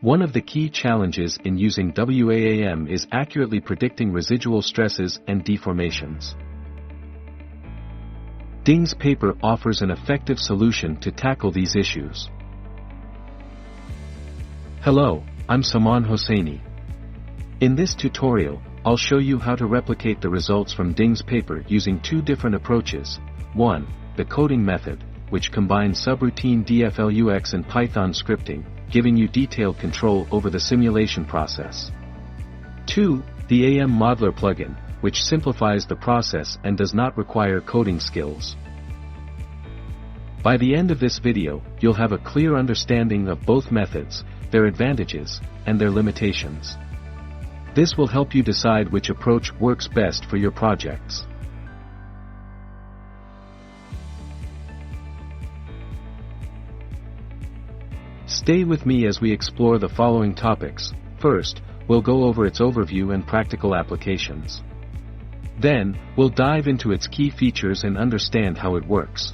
One of the key challenges in using WAAM is accurately predicting residual stresses and deformations. Ding's paper offers an effective solution to tackle these issues. Hello, I'm Saman Hosseini. In this tutorial, I'll show you how to replicate the results from Ding's paper using two different approaches. 1. The coding method, which combines subroutine DFLUX and Python scripting, giving you detailed control over the simulation process. 2. The AM Modeler plugin, which simplifies the process and does not require coding skills. By the end of this video, you'll have a clear understanding of both methods, their advantages, and their limitations. This will help you decide which approach works best for your projects. Stay with me as we explore the following topics. First, we'll go over its overview and practical applications. Then, we'll dive into its key features and understand how it works.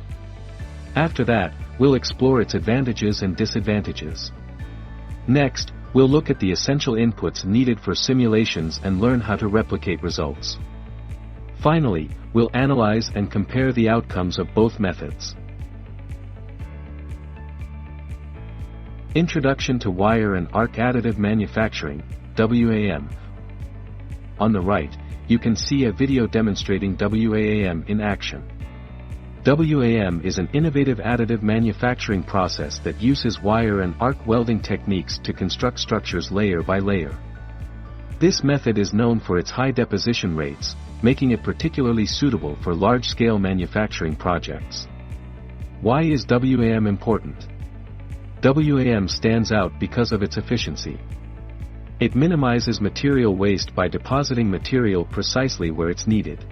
After that, we'll explore its advantages and disadvantages. Next, we'll look at the essential inputs needed for simulations and learn how to replicate results. Finally, we'll analyze and compare the outcomes of both methods. Introduction to Wire and Arc Additive Manufacturing, WAAM. On the right, you can see a video demonstrating WAAM in action. WAAM is an innovative additive manufacturing process that uses wire and arc welding techniques to construct structures layer by layer. This method is known for its high deposition rates, making it particularly suitable for large-scale manufacturing projects. Why is WAAM important? WAAM stands out because of its efficiency. It minimizes material waste by depositing material precisely where it's needed.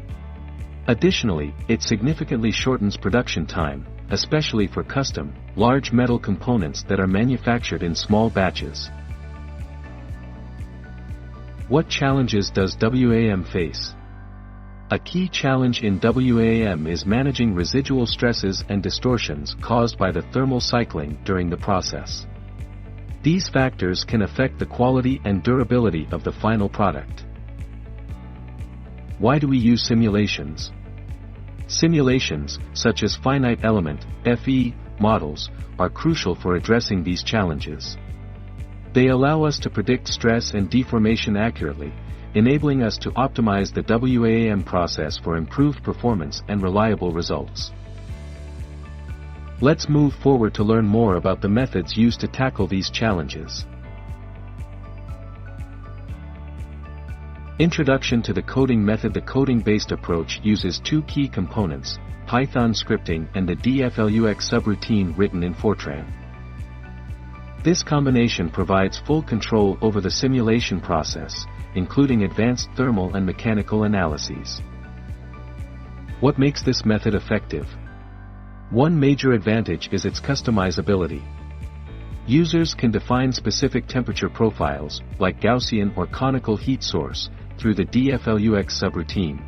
Additionally, it significantly shortens production time, especially for custom, large metal components that are manufactured in small batches. What challenges does WAAM face? A key challenge in WAAM is managing residual stresses and distortions caused by the thermal cycling during the process. These factors can affect the quality and durability of the final product. Why do we use simulations? Simulations, such as finite element, FE, models, are crucial for addressing these challenges. They allow us to predict stress and deformation accurately, enabling us to optimize the WAAM process for improved performance and reliable results. Let's move forward to learn more about the methods used to tackle these challenges. Introduction to the coding method. The coding-based approach uses two key components, Python scripting and the DFLUX subroutine written in Fortran. This combination provides full control over the simulation process, including advanced thermal and mechanical analyses. What makes this method effective? One major advantage is its customizability. Users can define specific temperature profiles, like Gaussian or conical heat source, through the DFLUX subroutine.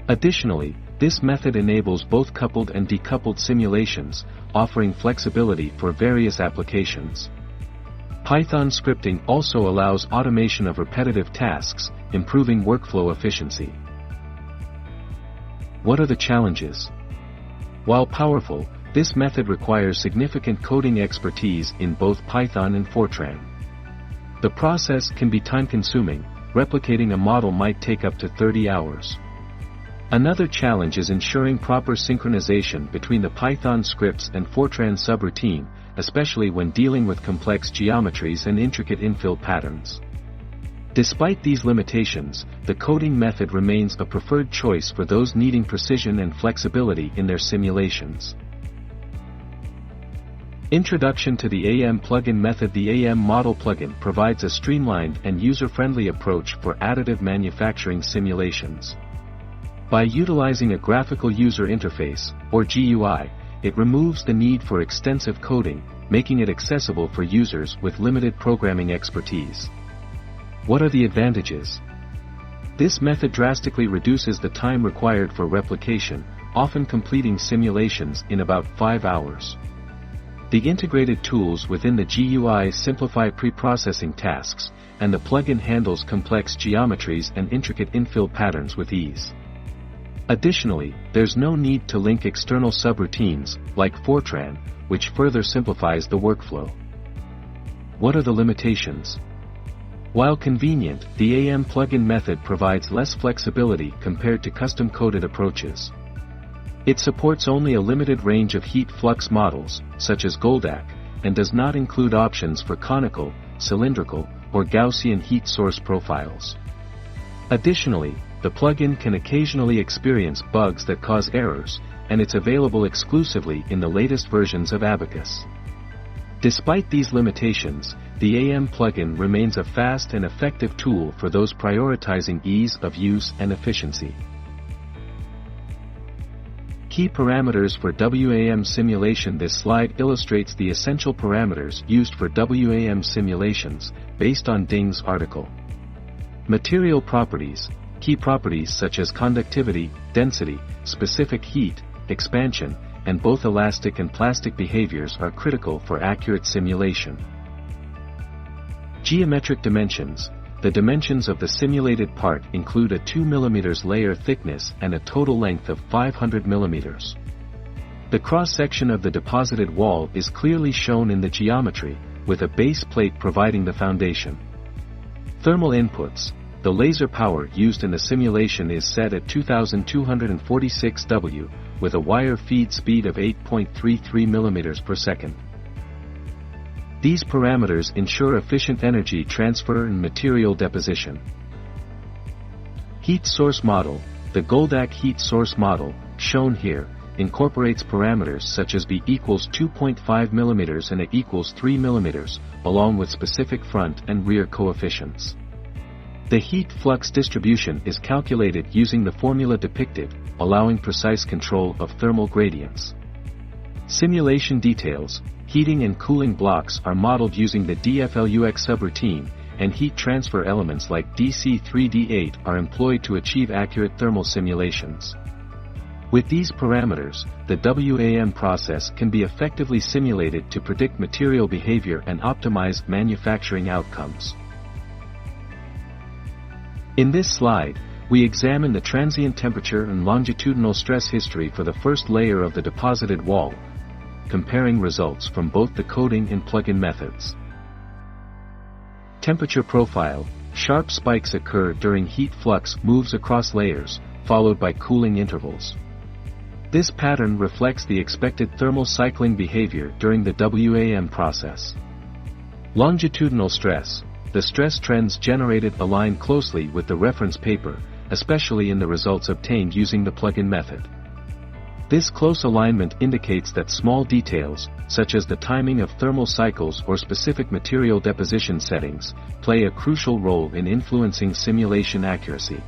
Additionally, this method enables both coupled and decoupled simulations, offering flexibility for various applications. Python scripting also allows automation of repetitive tasks, improving workflow efficiency. What are the challenges? While powerful, this method requires significant coding expertise in both Python and Fortran. The process can be time-consuming. Replicating a model might take up to 30 hours. Another challenge is ensuring proper synchronization between the Python scripts and Fortran subroutine, especially when dealing with complex geometries and intricate infill patterns. Despite these limitations, the coding method remains a preferred choice for those needing precision and flexibility in their simulations. Introduction to the AM plugin method. The AM model plugin provides a streamlined and user-friendly approach for additive manufacturing simulations. By utilizing a graphical user interface, or GUI, it removes the need for extensive coding, making it accessible for users with limited programming expertise. What are the advantages? This method drastically reduces the time required for replication, often completing simulations in about 5 hours. The integrated tools within the GUI simplify pre-processing tasks, and the plugin handles complex geometries and intricate infill patterns with ease. Additionally, there's no need to link external subroutines, like Fortran, which further simplifies the workflow. What are the limitations? While convenient, the WAAM plugin method provides less flexibility compared to custom-coded approaches. It supports only a limited range of heat flux models, such as Goldak, and does not include options for conical, cylindrical, or Gaussian heat source profiles. Additionally, the plugin can occasionally experience bugs that cause errors, and it's available exclusively in the latest versions of Abacus. Despite these limitations, the WAAM plugin remains a fast and effective tool for those prioritizing ease of use and efficiency. Key parameters for WAAM simulation. This slide illustrates the essential parameters used for WAAM simulations, based on Ding's article. Material properties. Key properties such as conductivity, density, specific heat, expansion, and both elastic and plastic behaviors are critical for accurate simulation. Geometric dimensions. The dimensions of the simulated part include a 2 mm layer thickness and a total length of 500 mm. The cross-section of the deposited wall is clearly shown in the geometry, with a base plate providing the foundation. Thermal inputs. The laser power used in the simulation is set at 2246 W, with a wire feed speed of 8.33 mm per second. These parameters ensure efficient energy transfer and material deposition. Heat source model. The Goldak heat source model, shown here, incorporates parameters such as B equals 2.5 mm and A equals 3 mm, along with specific front and rear coefficients. The heat flux distribution is calculated using the formula depicted, allowing precise control of thermal gradients. Simulation details. Heating and cooling blocks are modeled using the DFLUX subroutine, and heat transfer elements like DC3D8 are employed to achieve accurate thermal simulations. With these parameters, the WAAM process can be effectively simulated to predict material behavior and optimize manufacturing outcomes. In this slide, we examine the transient temperature and longitudinal stress history for the first layer of the deposited wall, comparing results from both the coding and plugin methods. Temperature profile. Sharp spikes occur during heat flux moves across layers, followed by cooling intervals. This pattern reflects the expected thermal cycling behavior during the WAAM process. Longitudinal stress. The stress trends generated align closely with the reference paper, especially in the results obtained using the plugin method. This close alignment indicates that small details, such as the timing of thermal cycles or specific material deposition settings, play a crucial role in influencing simulation accuracy.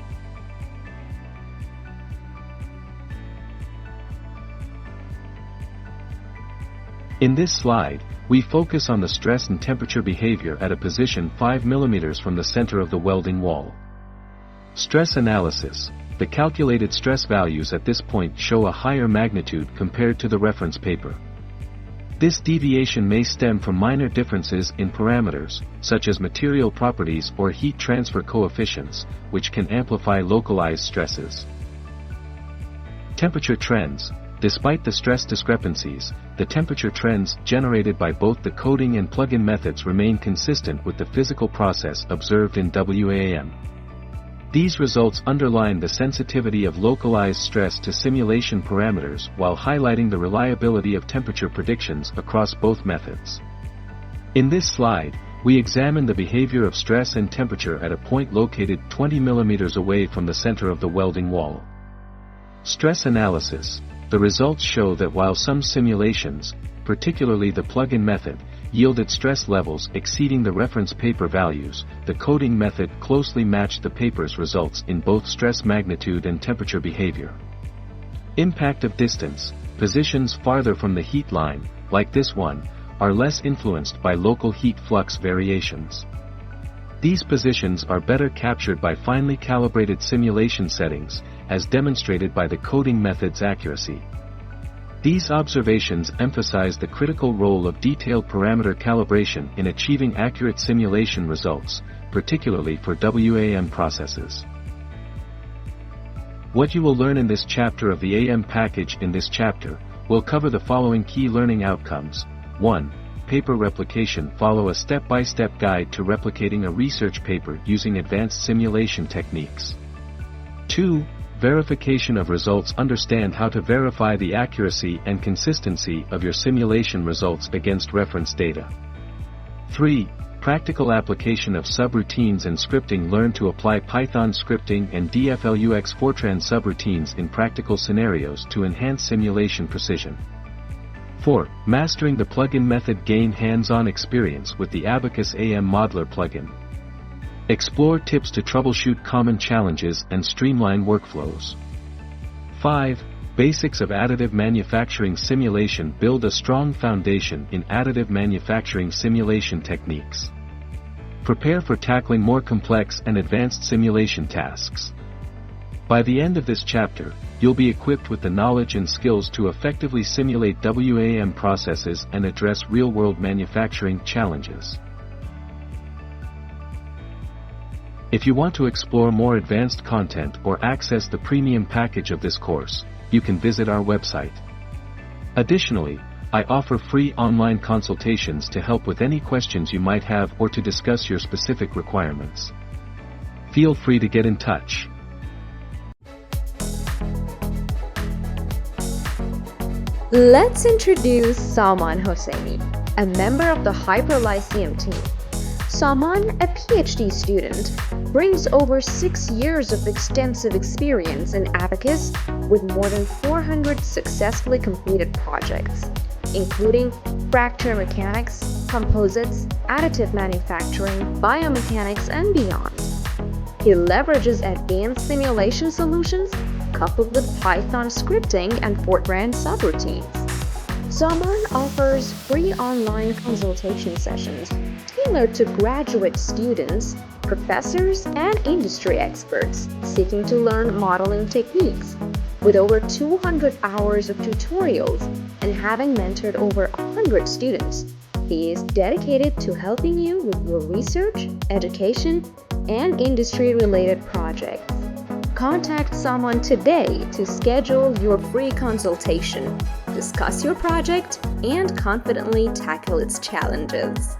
In this slide, we focus on the stress and temperature behavior at a position 5 mm from the center of the welding wall. Stress analysis. The calculated stress values at this point show a higher magnitude compared to the reference paper. This deviation may stem from minor differences in parameters, such as material properties or heat transfer coefficients, which can amplify localized stresses. Temperature trends. Despite the stress discrepancies, the temperature trends generated by both the coding and plugin methods remain consistent with the physical process observed in WAAM. These results underline the sensitivity of localized stress to simulation parameters while highlighting the reliability of temperature predictions across both methods. In this slide, we examine the behavior of stress and temperature at a point located 20 mm away from the center of the welding wall. Stress analysis. The results show that while some simulations, particularly the plugin method, yielded stress levels exceeding the reference paper values, the coding method closely matched the paper's results in both stress magnitude and temperature behavior. Impact of distance. Positions farther from the heat line, like this one, are less influenced by local heat flux variations. These positions are better captured by finely calibrated simulation settings, as demonstrated by the coding method's accuracy. These observations emphasize the critical role of detailed parameter calibration in achieving accurate simulation results, particularly for WAAM processes. What you will learn in this chapter of the AM package. In this chapter, we'll cover the following key learning outcomes. 1. Paper replication. Follow a step-by-step guide to replicating a research paper using advanced simulation techniques. 2. Verification of results. Understand how to verify the accuracy and consistency of your simulation results against reference data. 3. Practical application of subroutines and scripting. Learn to apply Python scripting and DFLUX Fortran subroutines in practical scenarios to enhance simulation precision. 4. Mastering the plugin method. Gain hands-on experience with the Abacus AM Modeler plugin. Explore tips to troubleshoot common challenges and streamline workflows. 5. Basics of additive manufacturing simulation. Build a strong foundation in additive manufacturing simulation techniques. Prepare for tackling more complex and advanced simulation tasks. By the end of this chapter, you'll be equipped with the knowledge and skills to effectively simulate WAAM processes and address real-world manufacturing challenges. If you want to explore more advanced content or access the premium package of this course, you can visit our website. Additionally, I offer free online consultations to help with any questions you might have or to discuss your specific requirements. Feel free to get in touch. Let's introduce Salman Hosseini, a member of the Hyperlyceum team. Salman, a PhD student, brings over 6 years of extensive experience in Abacus with more than 400 successfully completed projects, including fracture mechanics, composites, additive manufacturing, biomechanics, and beyond. He leverages advanced simulation solutions coupled with Python scripting and Fortran subroutines. Salman offers free online consultation sessions tailored to graduate students, professors, and industry experts seeking to learn modeling techniques. With over 200 hours of tutorials and having mentored over 100 students, he is dedicated to helping you with your research, education, and industry-related projects. Contact someone today to schedule your free consultation, discuss your project, and confidently tackle its challenges.